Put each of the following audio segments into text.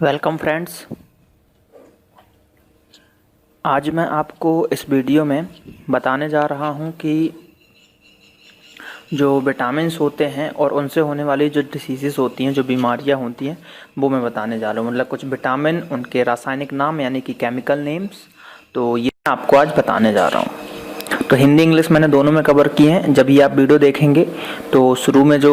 Welcome friends. आज मैं आपको इस वीडियो में बताने जा रहा हूं कि जो विटामिन्स होते हैं और उनसे होने वाली जो डिसीज़ेस होती हैं, जो बीमारियां होती हैं, वो मैं बताने जा रहा हूं। मतलब कुछ विटामिन, उनके रासायनिक नाम यानी कि केमिकल नेम्स, तो ये मैं आपको आज बताने जा रहा हूं। तो हिंदी इंग्लिश मैंने दोनों में कवर किए हैं। जब ये आप वीडियो देखेंगे तो शुरू में जो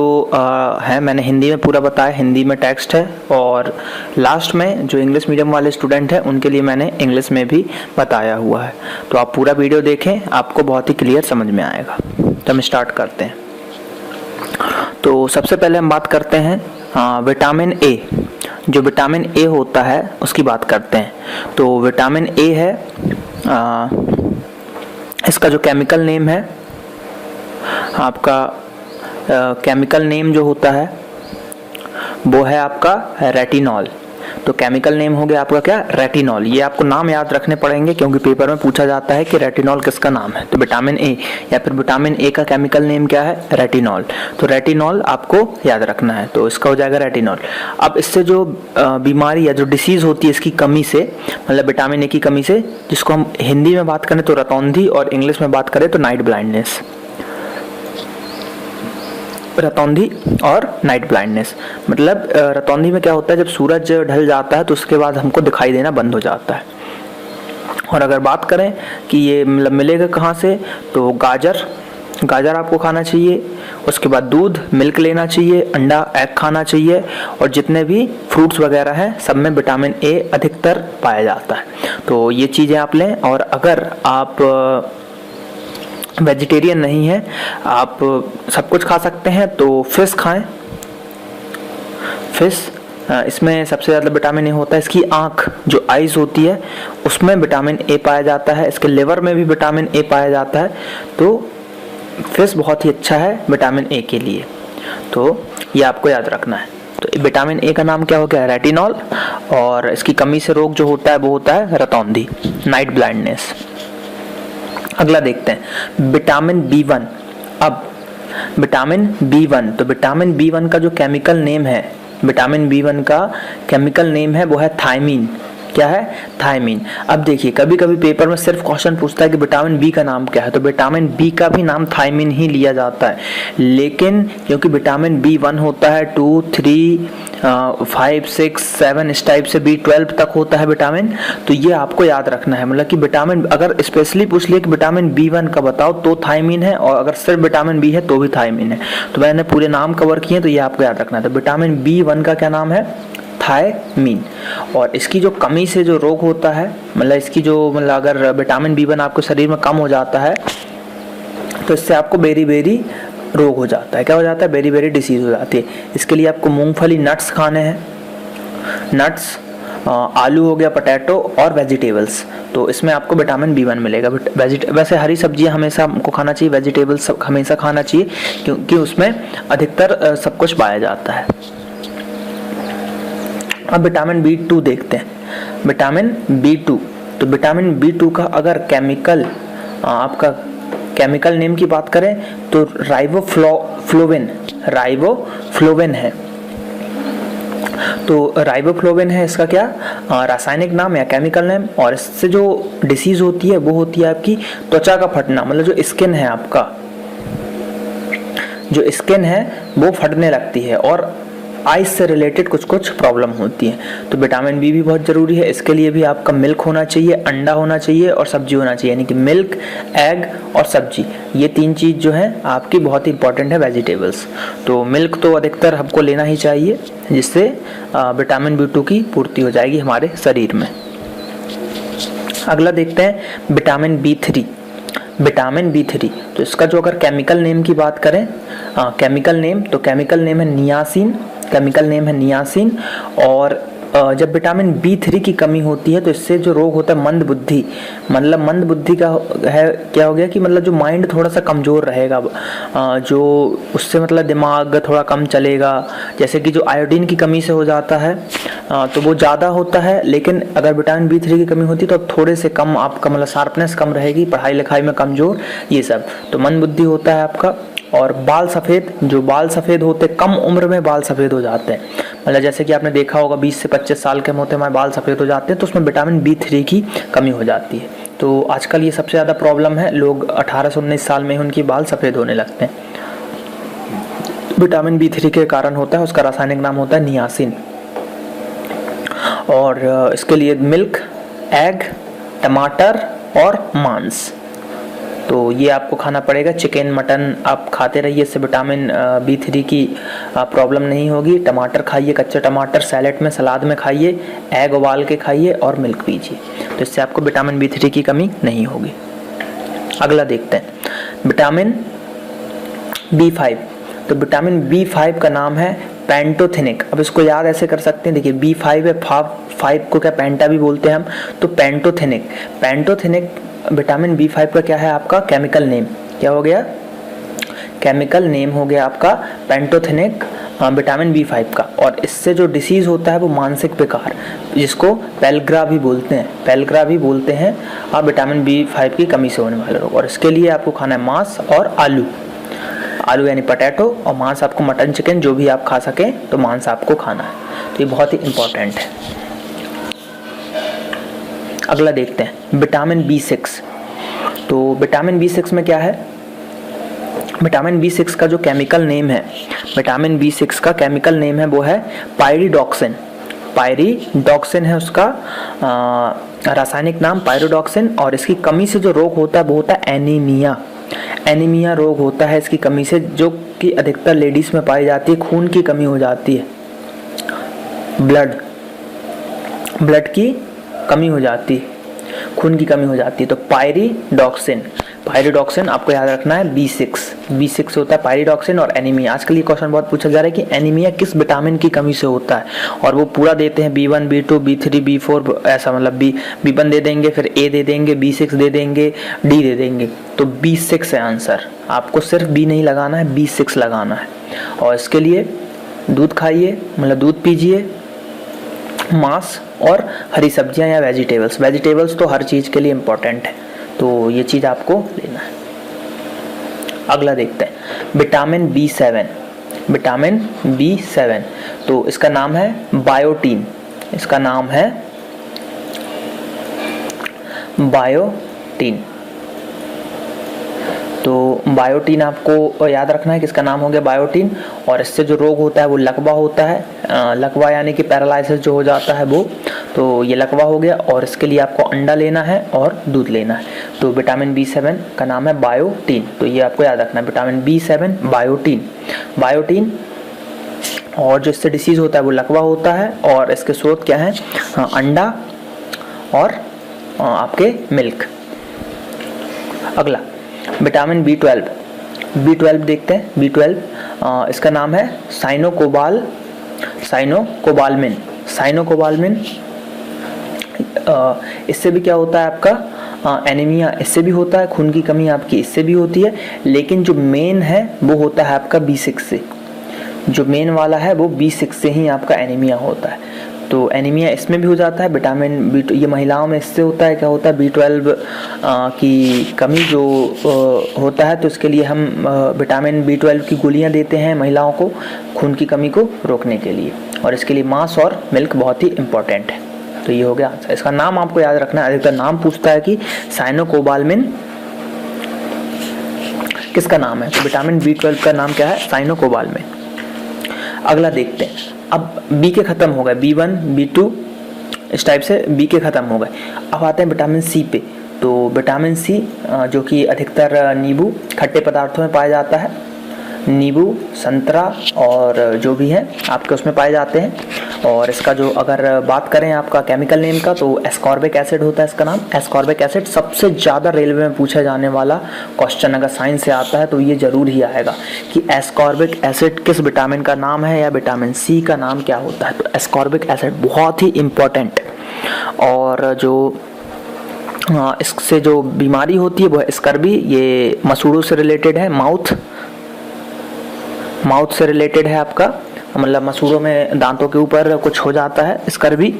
है मैंने हिंदी में पूरा बताया, हिंदी में टेक्स्ट है, और लास्ट में जो इंग्लिश मीडियम वाले स्टूडेंट हैं उनके लिए मैंने इंग्लिश में भी बताया हुआ है। तो आप पूरा वीडियो देखें, आपको बहुत ही क्लियर समझ में आएगा। तो हम स्टार्ट करते हैं। तो सबसे पहले हम बात करते हैं विटामिन ए। जो विटामिन ए होता है उसकी बात करते हैं। तो विटामिन ए है, इसका जो केमिकल नेम है, आपका केमिकल नेम जो होता है वो है आपका रेटिनॉल। तो केमिकल नेम हो गया आपका क्या, रेटिनॉल। ये आपको नाम याद रखने पड़ेंगे क्योंकि पेपर में पूछा जाता है कि रेटिनॉल किसका नाम है। तो विटामिन ए या फिर विटामिन ए का केमिकल नेम क्या है, रेटिनॉल। तो रेटिनॉल आपको याद रखना है, तो इसका हो जाएगा रेटिनॉल। अब इससे जो बीमारी या जो डिसीज होती है इसकी कमी से, मतलब विटामिन ए की कमी से, जिसको हम हिंदी में बात करें तो रतौंधी और इंग्लिश में बात करें तो नाइट ब्लाइंडनेस। रतौंधी और नाइट ब्लाइंडनेस मतलब रतौंधी में क्या होता है, जब सूरज ढल जाता है तो उसके बाद हमको दिखाई देना बंद हो जाता है। और अगर बात करें कि ये मतलब मिलेगा कहाँ से, तो गाजर आपको खाना चाहिए, उसके बाद दूध, मिल्क लेना चाहिए, अंडा, एग खाना चाहिए, और जितने भी फ्रूट्स वगैरह हैं सब में विटामिन ए अधिकतर पाया जाता है। तो ये चीज़ें आप लें। और अगर आप वेजिटेरियन नहीं है, आप सब कुछ खा सकते हैं, तो फिश खाएं। फिश इसमें सबसे ज़्यादा विटामिन ए होता है। इसकी आँख जो आइज़ होती है उसमें विटामिन ए पाया जाता है, इसके लिवर में भी विटामिन ए पाया जाता है। तो फिश बहुत ही अच्छा है विटामिन ए के लिए, तो ये आपको याद रखना है। तो विटामिन ए का नाम क्या हो गया, रेटिनॉल, और इसकी कमी से रोग जो होता है वो होता है रतौंधी, नाइट ब्लाइंडनेस। अगला देखते हैं विटामिन बी1। अब विटामिन बी1, तो विटामिन बी1 का जो केमिकल नेम है, विटामिन बी1 का केमिकल नेम है वो है थायमीन। क्या है, थायमीन। अब देखिए कभी कभी पेपर में सिर्फ क्वेश्चन पूछता है कि विटामिन बी का नाम क्या है, तो विटामिन बी का भी नाम थायमीन ही लिया जाता है। लेकिन क्योंकि विटामिन बी1 होता है 2, 3, 5, 6, 7 इस टाइप से बी12 तक होता है विटामिन, तो ये आपको याद रखना है। मतलब कि विटामिन अगर स्पेशली पूछ लिया कि विटामिन बी1 का बताओ तो थायमीन है, और अगर सिर्फ विटामिन बी है तो भी थायमीन है। तो मैंने पूरे नाम कवर किए, तो ये आपको याद रखना है। तो विटामिन बी1 का क्या नाम है, थायमीन। और इसकी जो कमी से जो रोग होता है, मतलब इसकी जो मतलब अगर विटामिन बी1 आपको शरीर में कम हो जाता है तो इससे आपको बेरी रोग हो जाता है। क्या हो जाता है, बेरी डिसीज हो जाती है। इसके लिए आपको मूंगफली, नट्स खाने हैं, नट्स, आलू हो गया, पोटैटो, और वेजिटेबल्स। तो इसमें आपको विटामिन बी1 मिलेगा। वैसे हरी सब्जियां हमेशा हमको खाना चाहिए, वेजिटेबल्स हमेशा खाना चाहिए क्योंकि उसमें अधिकतर सब कुछ पाया जाता है। अब विटामिन बी2 देखते हैं। विटामिन बी2, तो विटामिन बी2 का अगर केमिकल आपका केमिकल नेम की बात करें तो राइबोफ्लोविन है। तो राइबोफ्लोविन है इसका क्या रासायनिक नाम या केमिकल नेम। और इससे जो डिसीज होती है वो होती है आपकी त्वचा का फटना, मतलब जो स्किन है, आपका जो स्किन है वो फटने लगती है, और आइज से रिलेटेड कुछ प्रॉब्लम होती है। तो विटामिन बी भी बहुत ज़रूरी है। इसके लिए भी आपका मिल्क होना चाहिए, अंडा होना चाहिए, और सब्जी होना चाहिए, यानी कि मिल्क, एग और सब्जी। ये तीन चीज़ जो है आपकी बहुत ही इंपॉर्टेंट है, वेजिटेबल्स। तो मिल्क तो अधिकतर हमको लेना ही चाहिए, जिससे विटामिन बी2 की पूर्ति हो जाएगी हमारे शरीर में। अगला देखते हैं विटामिन बी3। विटामिन बी3, तो इसका जो अगर केमिकल नेम की बात करें, केमिकल नेम, तो केमिकल नेम है नियासिन। केमिकल नेम है नियासिन। और जब विटामिन बी3 की कमी होती है तो इससे जो रोग होता है मंद बुद्धि, मतलब मंद बुद्धि का है क्या हो गया कि मतलब जो माइंड थोड़ा सा कमज़ोर रहेगा, जो उससे मतलब दिमाग थोड़ा कम चलेगा। जैसे कि जो आयोडीन की कमी से हो जाता है तो वो ज़्यादा होता है, लेकिन अगर विटामिन बी3 की कमी होती है तो अब थोड़े से कम आपका मतलब शार्पनेस कम रहेगी, पढ़ाई लिखाई में कमज़ोर, ये सब। तो मंद बुद्धि होता है आपका। और बाल सफ़ेद, जो बाल सफ़ेद होते कम उम्र में बाल सफ़ेद हो जाते हैं, मतलब जैसे कि आपने देखा होगा 20 से 25 साल के होते हमारे बाल सफ़ेद हो जाते हैं, तो उसमें विटामिन B3 की कमी हो जाती है। तो आजकल ये सबसे ज़्यादा प्रॉब्लम है, लोग 18 से 19 साल में उनकी बाल सफ़ेद होने लगते हैं। विटामिन B3 के कारण होता है, उसका रासायनिक नाम होता है नियासिन। और इसके लिए मिल्क, एग, टमाटर और मांस, तो ये आपको खाना पड़ेगा। चिकन, मटन आप खाते रहिए, इससे विटामिन B3 की प्रॉब्लम नहीं होगी। टमाटर खाइए, कच्चे टमाटर सैलेड में, सलाद में खाइए, एग उबाल के खाइए और मिल्क पीजिए, तो इससे आपको विटामिन B3 की कमी नहीं होगी। अगला देखते हैं विटामिन B5। तो विटामिन B5 का नाम है पेंटोथेनिक। अब इसको याद ऐसे कर सकते हैं, देखिए B5 है, 5 को क्या पेंटा भी बोलते हैं हम, तो पेंटोथेनिक विटामिन B5 का क्या है आपका केमिकल नेम, क्या हो गया, केमिकल नेम हो गया आपका पेंटोथेनिक विटामिन B5 का। और इससे जो डिसीज़ होता है वो मानसिक विकार, जिसको पेलग्रा भी बोलते हैं आप, विटामिन B5 की कमी से होने वाले रोग। और इसके लिए आपको खाना है मांस और आलू यानी पोटैटो, और मांस आपको मटन, चिकन जो भी आप खा सकें, तो मांस आपको खाना है, तो ये बहुत ही इम्पोर्टेंट है। अगला देखते हैं विटामिन B6। तो विटामिन B6 में क्या है, विटामिन B6 का जो केमिकल नेम है, विटामिन B6 का केमिकल नेम है वो है पायरिडॉक्सिन है उसका रासायनिक नाम पायरिडॉक्सिन। और इसकी कमी से जो रोग होता है वो होता है एनीमिया रोग होता है इसकी कमी से, जो कि अधिकतर लेडीज में पाई जाती है। खून की कमी हो जाती है, ब्लड की कमी हो जाती है, खून की कमी हो जाती है। तो पायरिडॉक्सिन आपको याद रखना है। B6 होता है पायरिडॉक्सिन और एनीमिया। आजकल ये क्वेश्चन बहुत पूछा जा रहा है कि एनीमिया किस विटामिन की कमी से होता है, और वो पूरा देते हैं B1, B2, B3, B4 ऐसा, मतलब B1 दे देंगे, फिर A दे देंगे, B6 दे देंगे, D दे देंगे, तो B6 है आंसर। आपको सिर्फ B नहीं लगाना है, B6 लगाना है। और इसके लिए दूध खाइए, मतलब दूध पीजिए, मांस और हरी सब्जियां या वेजिटेबल्स तो हर चीज़ के लिए इम्पोर्टेंट है, तो ये चीज़ आपको लेना है। अगला देखते हैं विटामिन B7। तो इसका नाम है बायोटीन, तो बायोटीन आपको याद रखना है कि इसका नाम हो गया बायोटीन। और इससे जो रोग होता है वो लकवा होता है, लकवा यानी कि पैरालिसिस जो हो जाता है वो, तो ये लकवा हो गया। और इसके लिए आपको अंडा लेना है और दूध लेना है। तो विटामिन B7 का नाम है बायोटीन, तो ये आपको याद रखना है, विटामिन B7 बायोटीन। और जो इससे डिसीज़ होता है वो लकवा होता है, और इसके स्रोत क्या है, अंडा और आपके मिल्क। अगला विटामिन B12 देखते हैं। B12 इसका नाम है साइनोकोबालमिन। इससे भी क्या होता है आपका एनीमिया, इससे भी होता है, खून की कमी आपकी इससे भी होती है, लेकिन जो मेन है वो होता है आपका B6 से, जो मेन वाला है वो B6 से ही आपका एनीमिया होता है। तो एनीमिया इसमें भी हो जाता है। विटामिन B, ये महिलाओं में इससे होता है, क्या होता है, B12 की कमी जो होता है, तो इसके लिए हम विटामिन B12 की गोलियां देते हैं महिलाओं को, खून की कमी को रोकने के लिए। और इसके लिए मांस और मिल्क बहुत ही इम्पोर्टेंट है। तो ये हो गया आंसर। इसका नाम आपको याद रखना है, अधिकतर नाम पूछता है कि साइनोकोबालमिन किसका नाम है, तो विटामिन B12 का नाम क्या है, साइनोकोबालमिन। अगला देखते हैं। अब B के खत्म हो गए, B1, B2 इस टाइप से B के खत्म हो गए। अब आते हैं विटामिन C पे। तो विटामिन C जो कि अधिकतर नींबू खट्टे पदार्थों में पाया जाता है, नींबू, संतरा और जो भी है आपके उसमें पाए जाते हैं। और इसका जो अगर बात करें आपका केमिकल नेम का, तो एस्कॉर्बिक एसिड होता है इसका नाम, एस्कॉर्बिक एसिड। सबसे ज़्यादा रेलवे में पूछा जाने वाला क्वेश्चन अगर साइंस से आता है तो ये जरूर ही आएगा कि एस्कॉर्बिक एसिड किस विटामिन का नाम है या विटामिन C का नाम क्या होता है। तो एस्कॉर्बिक एसिड बहुत ही इम्पोर्टेंट। और जो इससे जो बीमारी होती है वो है स्कर्वी, ये मसूड़ों से रिलेटेड है, माउथ से रिलेटेड है आपका, मतलब मसूड़ों में दांतों के ऊपर कुछ हो जाता है, स्कर्वी,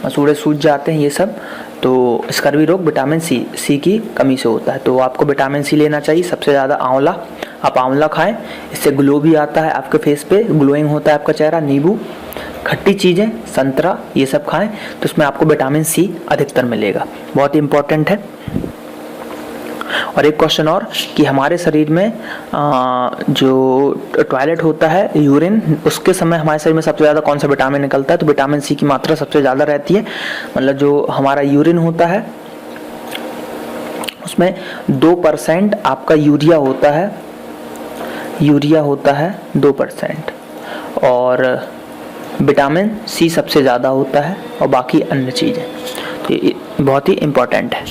मसूड़े सूज जाते हैं ये सब। तो स्कर्वी रोग विटामिन C की कमी से होता है। तो आपको विटामिन C लेना चाहिए। सबसे ज़्यादा आंवला आप आंवला खाएं, इससे ग्लो भी आता है आपके फेस पे, ग्लोइंग होता है आपका चेहरा। नींबू, खट्टी चीज़ें, संतरा, ये सब खाएं तो इसमें आपको विटामिन सी अधिकतर मिलेगा, बहुत ही इंपॉर्टेंट है। और एक क्वेश्चन और कि हमारे शरीर में जो टॉयलेट होता है, यूरिन, उसके समय हमारे शरीर में सबसे ज़्यादा कौन सा विटामिन निकलता है? तो विटामिन सी की मात्रा सबसे ज़्यादा रहती है। मतलब जो हमारा यूरिन होता है उसमें 2% आपका यूरिया होता है, 2%, और विटामिन सी सबसे ज़्यादा होता है और बाकी अन्य चीज़ें। तो ये बहुत ही इम्पोर्टेंट है।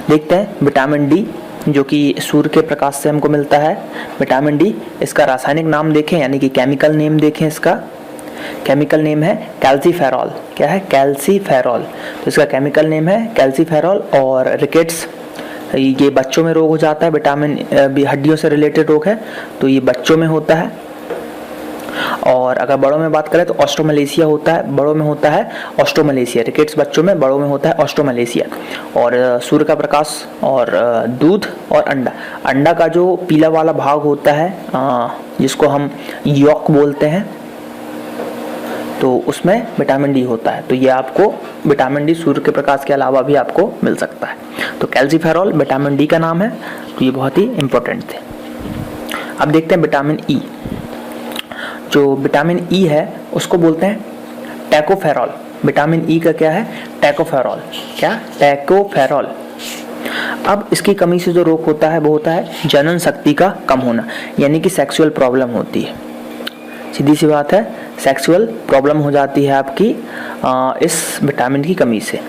देखते हैं विटामिन डी, जो कि सूर्य के प्रकाश से हमको मिलता है। विटामिन डी, इसका रासायनिक नाम देखें, यानी कि केमिकल नेम देखें। इसका केमिकल नेम है कैल्सीफेरॉल। क्या है? कैल्सीफेरॉल। तो इसका केमिकल नेम है कैल्सीफेरॉल। और रिकेट्स, ये बच्चों में रोग हो जाता है, विटामिन हड्डियों से रिलेटेड रोग है, तो ये बच्चों में होता है। और अगर बड़ों में बात करें तो ऑस्ट्रोमलेशिया होता है, बड़ों में होता है ऑस्ट्रोमलेशिया। रिकेट्स बच्चों में, बड़ों में होता है ऑस्ट्रोमलेशिया। और सूर्य का प्रकाश और दूध और अंडा का जो पीला वाला भाग होता है, जिसको हम यॉक बोलते हैं, तो उसमें विटामिन डी होता है। तो ये आपको विटामिन डी सूर्य के प्रकाश के अलावा भी आपको मिल सकता है। तो कैल्सीफेरॉल विटामिन डी का नाम है, तो ये बहुत ही इंपॉर्टेंट थे। अब देखते हैं विटामिन ई। जो विटामिन ई है उसको बोलते हैं टैकोफेरॉल। विटामिन ई का क्या है? टैकोफेरॉल। क्या? टैकोफेरॉल। अब इसकी कमी से जो रोग होता है वो होता है जनन शक्ति का कम होना, यानी कि सेक्सुअल प्रॉब्लम होती है। सीधी सी बात है, सेक्सुअल प्रॉब्लम हो जाती है आपकी इस विटामिन की कमी से।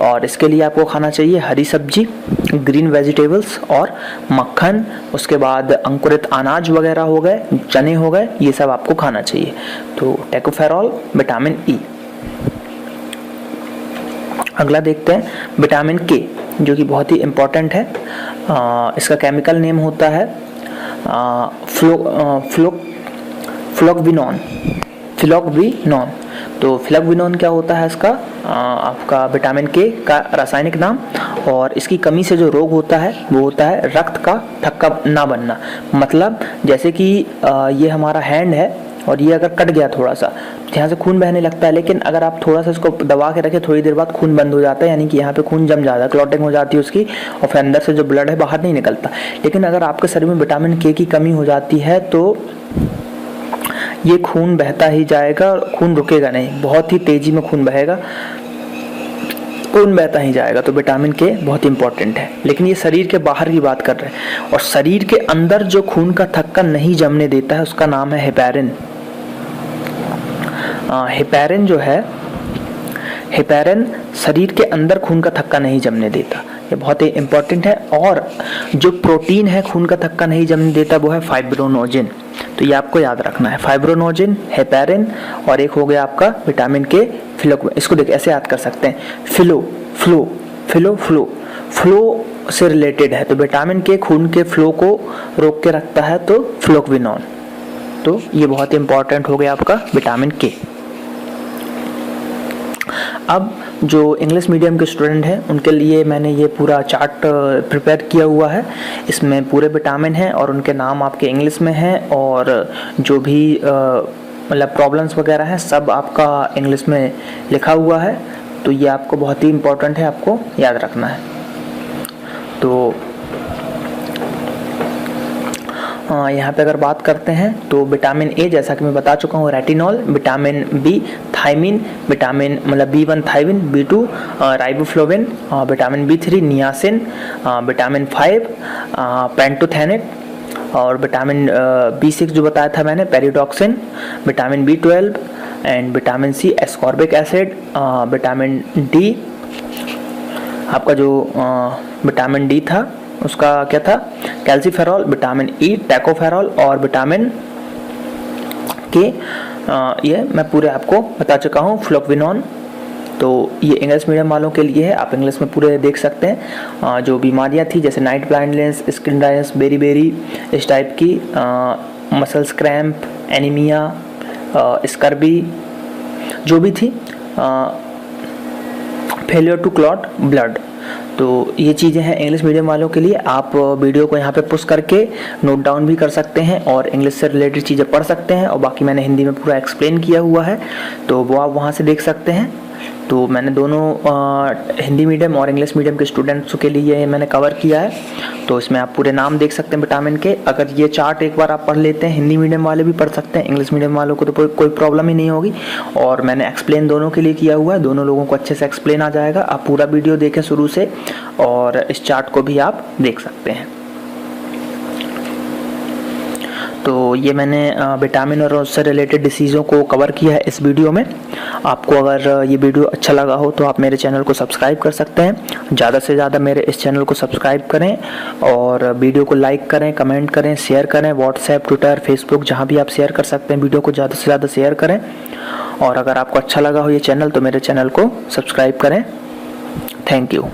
और इसके लिए आपको खाना चाहिए हरी सब्जी, ग्रीन वेजिटेबल्स और मक्खन, उसके बाद अंकुरित अनाज वगैरह हो गए, चने हो गए, ये सब आपको खाना चाहिए। तो टैकोफेरॉल, विटामिन ई। अगला देखते हैं विटामिन के, जो कि बहुत ही इम्पोर्टेंट है। इसका केमिकल नेम होता है फ्लोक्विनोन। तो फ्लोक्विनोन क्या होता है? इसका आपका विटामिन के का रासायनिक नाम। और इसकी कमी से जो रोग होता है वो होता है रक्त का थक्का ना बनना। मतलब जैसे कि ये हमारा हैंड है और ये अगर कट गया थोड़ा सा, यहाँ से खून बहने लगता है, लेकिन अगर आप थोड़ा सा इसको दबा के रखें, थोड़ी देर बाद खून बंद हो जाता है, यानी कि यहाँ पे खून जम जाता है, क्लॉटिंग हो जाती है उसकी, और फिर अंदर से जो ब्लड है बाहर नहीं निकलता। लेकिन अगर आपके शरीर में विटामिन के की कमी हो जाती है तो ये खून बहता ही जाएगा और खून रुकेगा नहीं, बहुत ही तेजी में खून बहेगा, खून बहता ही जाएगा। तो विटामिन के बहुत इंपॉर्टेंट है। लेकिन ये शरीर के बाहर की बात कर रहे हैं, और शरीर के अंदर जो खून का थक्का नहीं जमने देता है उसका नाम है हेपेरिन। हेपेरिन जो है, हेपेरिन शरीर के अंदर खून का थक्का नहीं जमने देता, ये बहुत ही इंपॉर्टेंट है। और जो प्रोटीन है खून का थक्का नहीं जमने देता वो है फाइब्रोनोजिन। तो ये आपको याद रखना है, फाइब्रोनोजिन, हेपेरिन, और एक हो गया आपका विटामिन के फ्लो। इसको देख ऐसे याद कर सकते हैं, फ्लो से रिलेटेड है। तो विटामिन के खून के फ्लो को रोक के रखता है, तो फ्लोक्विनोन। तो ये बहुत इंपॉर्टेंट हो गया आपका विटामिन के। अब जो इंग्लिश मीडियम के स्टूडेंट हैं उनके लिए मैंने ये पूरा चार्ट प्रिपेयर किया हुआ है। इसमें पूरे विटामिन हैं और उनके नाम आपके इंग्लिश में हैं, और जो भी मतलब प्रॉब्लम्स वगैरह हैं सब आपका इंग्लिश में लिखा हुआ है। तो ये आपको बहुत ही इम्पोर्टेंट है, आपको याद रखना है। तो यहाँ पे अगर बात करते हैं तो विटामिन ए, जैसा कि मैं बता चुका हूँ, retinol, vitamin B thiamine, vitamin मतलब B1 thiamine, B2 riboflavin, vitamin B3 niacin, vitamin 5 pantothenate, और विटामिन B6 जो बताया था मैंने pyridoxine, vitamin B12 and vitamin C ascorbic acid, vitamin D, आपका जो विटामिन डी था उसका क्या था? कैल्सीफेरॉल, विटामिन ई, टैकोफेरॉल और विटामिन के, ये मैं पूरे आपको बता चुका हूँ, फ्लोक्विनोन। तो ये इंग्लिश मीडियम वालों के लिए है, आप इंग्लिश में पूरे देख सकते हैं। जो बीमारियाँ थी जैसे night blindness, skin dryness, beri इस टाइप की, मसल्स क्रैम्प, एनीमिया, स्कर्बी जो भी थी, फेलियर टू क्लॉट ब्लड, तो ये चीज़ें हैं इंग्लिश मीडियम वालों के लिए। आप वीडियो को यहाँ पे पुश करके नोट डाउन भी कर सकते हैं और इंग्लिश से रिलेटेड चीज़ें पढ़ सकते हैं, और बाकी मैंने हिंदी में पूरा एक्सप्लेन किया हुआ है, तो वो आप वहाँ से देख सकते हैं। तो मैंने दोनों हिंदी मीडियम और इंग्लिश मीडियम के स्टूडेंट्स के लिए मैंने कवर किया है। तो इसमें आप पूरे नाम देख सकते हैं विटामिन के। अगर ये चार्ट एक बार आप पढ़ लेते हैं, हिंदी मीडियम वाले भी पढ़ सकते हैं, इंग्लिश मीडियम वालों को तो कोई प्रॉब्लम ही नहीं होगी। और मैंने एक्सप्लेन दोनों के लिए किया हुआ है, दोनों लोगों को अच्छे से एक्सप्लेन आ जाएगा। आप पूरा वीडियो देखें शुरू से, और इस चार्ट को भी आप देख सकते हैं। तो ये मैंने विटामिन और उससे रिलेटेड डिसीज़ों को कवर किया है इस वीडियो में। आपको अगर ये वीडियो अच्छा लगा हो तो आप मेरे चैनल को सब्सक्राइब कर सकते हैं। ज़्यादा से ज़्यादा मेरे इस चैनल को सब्सक्राइब करें, और वीडियो को लाइक करें, कमेंट करें, शेयर करें। व्हाट्सएप, ट्विटर, फेसबुक, जहाँ भी आप शेयर कर सकते हैं, वीडियो को ज़्यादा से ज़्यादा शेयर करें। और अगर आपको अच्छा लगा हो ये चैनल तो मेरे चैनल को सब्सक्राइब करें। Thank you.